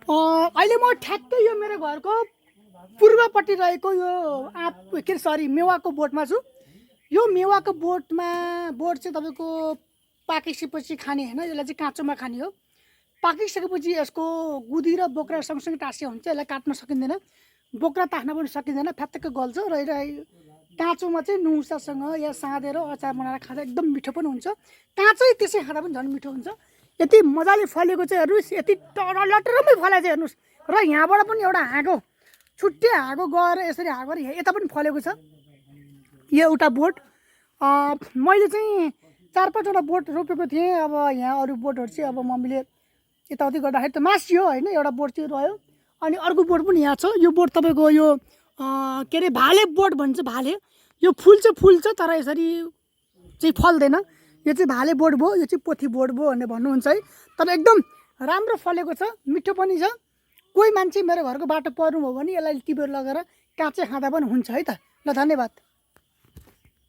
अहिले म ठ्याक्कै यो मेरो घरको पूर्वपट्टि रहेको यो मेवाको बोटमा छु। यो मेवाको बोट चाहिँ तपाईँको पाकिसकेपछि खाने होइन, यसलाई चाहिँ काँचोमा खाने हो। पाकिसकेपछि यसको गुदी र बोक्रा सँगसँगै टाँसिया हुन्छ, यसलाई काट्न सकिँदैन, बोक्रा ताख्न पनि सकिँदैन, फ्यात्तकै गल्छ र काँचोमा चाहिँ नुसासँग या साँधेर अचार बनाएर खाँदा एकदम मिठो पनि हुन्छ, काँचै त्यसै खाँदा पनि झन् मिठो हुन्छ। यति मजाले फलेको चाहिँ हेर्नुहोस्, यति लटरमै फलेको चाहिँ हेर्नुहोस्। र यहाँबाट पनि एउटा हाँगो छुट्टै हाँगो गएर यसरी हाँगो यता पनि फलेको छ यो एउटा बोट। मैले चाहिँ 4-5वटा बोट रोपेको थिएँ। अब यहाँ अरू बोटहरू चाहिँ अब मम्मीले यताउति गर्दाखेरि त मासियो होइन, एउटा बोट चाहिँ रह्यो। अनि अर्को बोट पनि यहाँ छ। यो बोट तपाईँको यो के अरे भाले बोट भन्छ, भाले। यो फुल चाहिँ फुल्छ तर यसरी चाहिँ फल्दैन, यो चाहिँ भाले बोट भयो, यो चाहिँ पोथी बोट भयो भनेर भन्नुहुन्छ है। तर एकदम राम्रो फलेको छ, मिठो पनि छ। कोही मान्छे मेरो घरको बाटो पर्नुभयो भने यसलाई टिपेर लगेर काँचै खाँदा पनि हुन्छ है त। ल, धन्यवाद।